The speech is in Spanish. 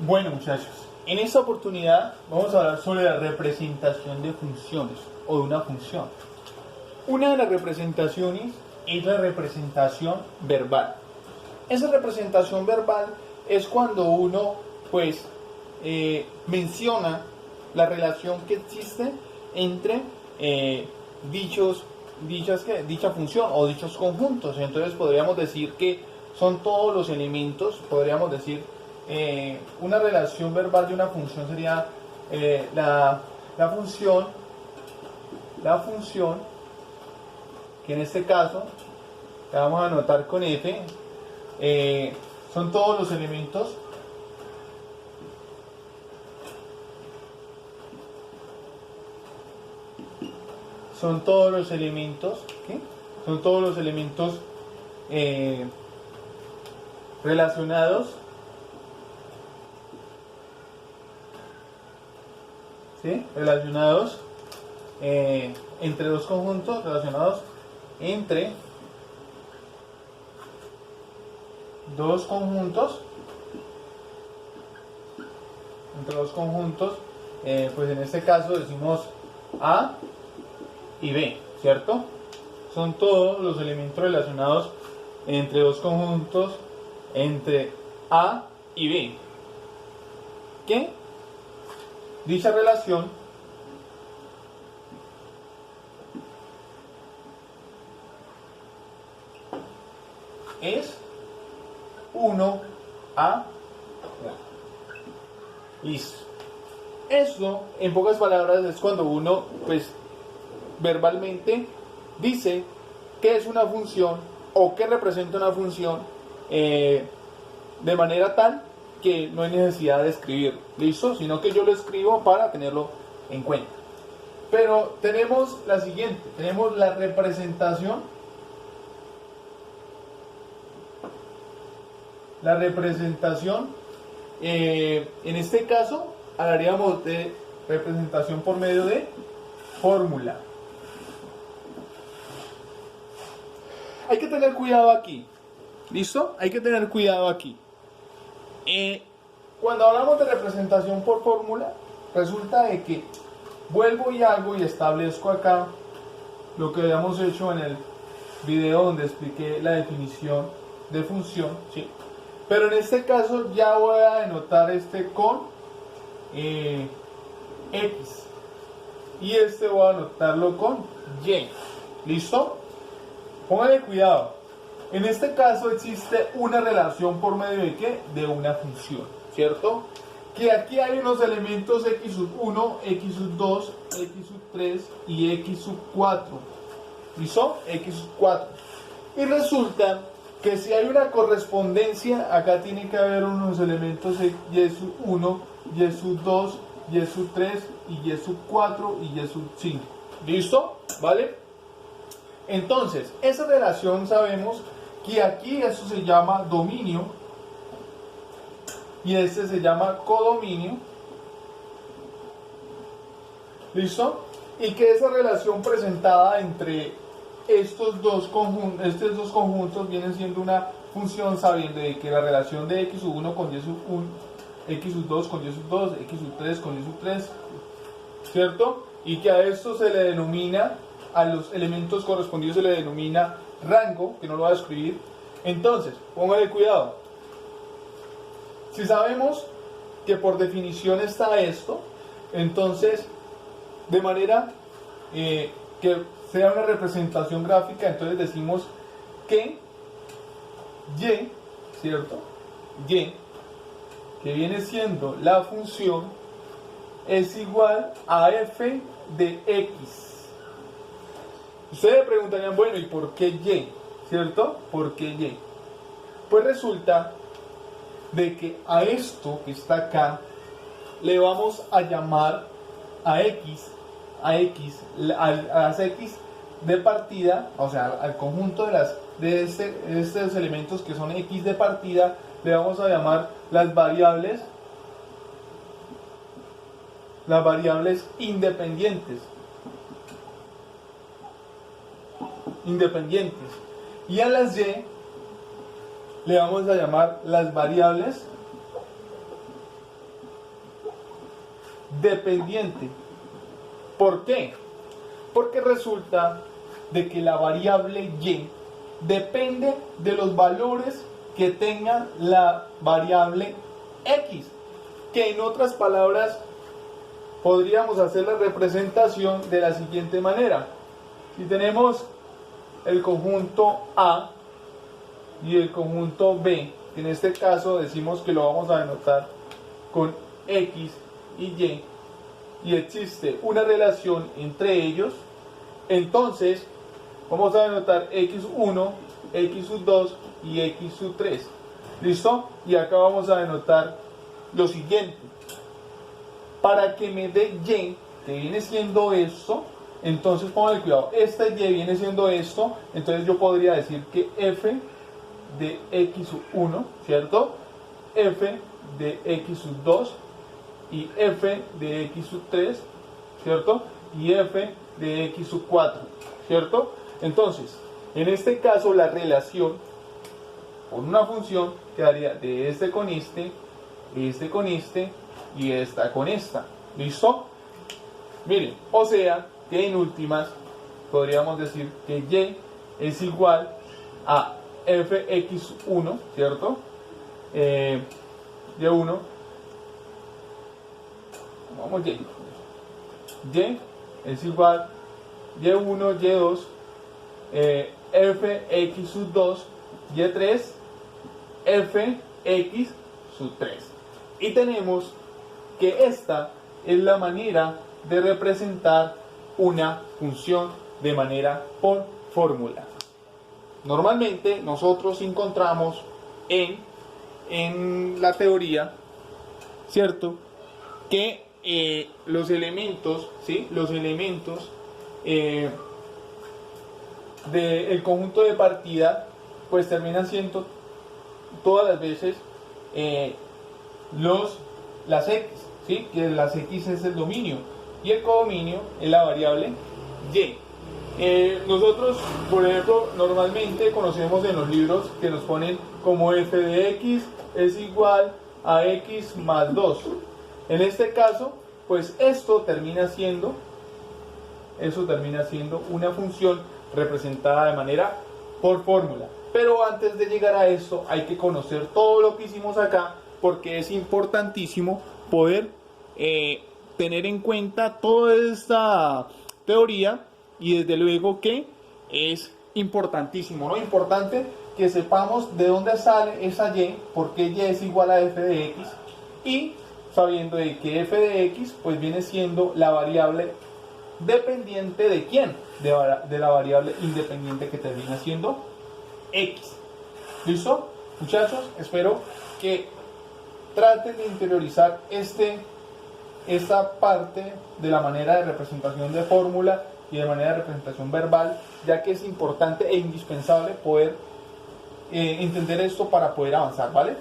Bueno, muchachos, en esta oportunidad vamos a hablar sobre la representación de funciones o de una función. Una de las representaciones es la representación verbal. Esa representación verbal es cuando uno pues menciona la relación que existe entre dicha función o dichos conjuntos. Entonces podríamos decir que son todos los elementos, podríamos decir una relación verbal de una función sería la función que en este caso la vamos a anotar con F, son todos los elementos ¿qué? Son todos los elementos relacionados, ¿sí? Relacionados entre dos conjuntos, relacionados entre dos conjuntos, pues en este caso decimos A y B, ¿cierto? Son todos los elementos relacionados entre dos conjuntos, entre A y B. ¿Qué? Dicha relación es 1 a 1. Listo. Eso, en pocas palabras, es cuando uno, pues, verbalmente dice qué es una función o qué representa una función de manera tal que no hay necesidad de escribir, ¿listo? Sino que yo lo escribo para tenerlo en cuenta. Pero tenemos la siguiente, tenemos la representación. La representación, en este caso, hablaríamos de representación por medio de fórmula. Hay que tener cuidado aquí, ¿listo? Hay que tener cuidado aquí. Cuando hablamos de representación por fórmula, resulta de que vuelvo y hago y establezco acá lo que habíamos hecho en el video donde expliqué la definición de función, ¿sí? Pero en este caso ya voy a denotar este con X y este voy a anotarlo con Y. ¿Listo? Póngale cuidado. En este caso existe una relación por medio de ¿qué? De una función, ¿cierto? Que aquí hay unos elementos x1, x2, x3 y x4. ¿Listo? x4. Y resulta que si hay una correspondencia, acá tiene que haber unos elementos y1, y2, y3 y y4 y y5. ¿Listo? ¿Vale? Entonces, esa relación sabemos que aquí eso se llama dominio y este se llama codominio. ¿Listo? Y que esa relación presentada entre estos dos conjuntos vienen siendo una función, sabiendo de que la relación de x1 con y1, x2 con y2, x3 con y3, ¿cierto? Y que a esto se le denomina, a los elementos correspondidos se le denomina rango, que no lo voy a escribir. Entonces, póngale cuidado. Si sabemos que por definición está esto, entonces, de manera que sea una representación gráfica, entonces decimos que Y, ¿cierto? Y, que viene siendo la función, es igual a f de x. Ustedes me preguntarían, bueno, ¿y por qué Y? ¿Cierto? ¿Por qué Y? Pues resulta de que a esto que está acá le vamos a llamar a las X de partida, o sea, al conjunto de estos elementos que son X de partida, le vamos a llamar las variables independientes. Y a las Y le vamos a llamar las variables dependiente. ¿Por qué? Porque resulta de que la variable y depende de los valores que tenga la variable x, que en otras palabras podríamos hacer la representación de la siguiente manera. Si tenemos el conjunto A y el conjunto B, en este caso decimos que lo vamos a denotar con X y existe una relación entre ellos, entonces vamos a denotar X1, X2 y X3. ¿Listo? Y acá vamos a denotar lo siguiente. Para que me dé Y, que viene siendo esto, entonces pongan cuidado, esta Y viene siendo esto, entonces yo podría decir que F de X1, ¿cierto? F de X2 y F de X3, ¿cierto? Y F de X4, ¿cierto? Entonces, en este caso la relación con una función quedaría de este con este y esta con esta. ¿Listo? Miren, o sea que en últimas podríamos decir que Y es igual a Fx1, ¿cierto? Y1, vamos Y es igual Y1, Y2, Fx2, Y3, Fx3. Y tenemos que esta es la manera de representar una función de manera por fórmula. Normalmente nosotros encontramos en la teoría, ¿cierto?, que los elementos, ¿sí?, los elementos del conjunto de partida pues terminan siendo todas las veces las X, ¿sí?, que las X es el dominio y el codominio es la variable Y. Nosotros, por ejemplo, normalmente conocemos en los libros que nos ponen como f de x es igual a x más 2. En este caso, pues esto termina siendo una función representada de manera por fórmula. Pero antes de llegar a esto hay que conocer todo lo que hicimos acá, porque es importantísimo poder tener en cuenta toda esta teoría. Y desde luego que es importantísimo, ¿no? Importante que sepamos de dónde sale esa Y, porque Y es igual a f de x, y sabiendo de que f de x pues viene siendo la variable dependiente de quién, de la variable independiente que termina siendo x. ¿Listo? Muchachos, espero que traten de interiorizar esta parte de la manera de representación de fórmula y de manera de representación verbal, ya que es importante e indispensable poder entender esto para poder avanzar, ¿vale?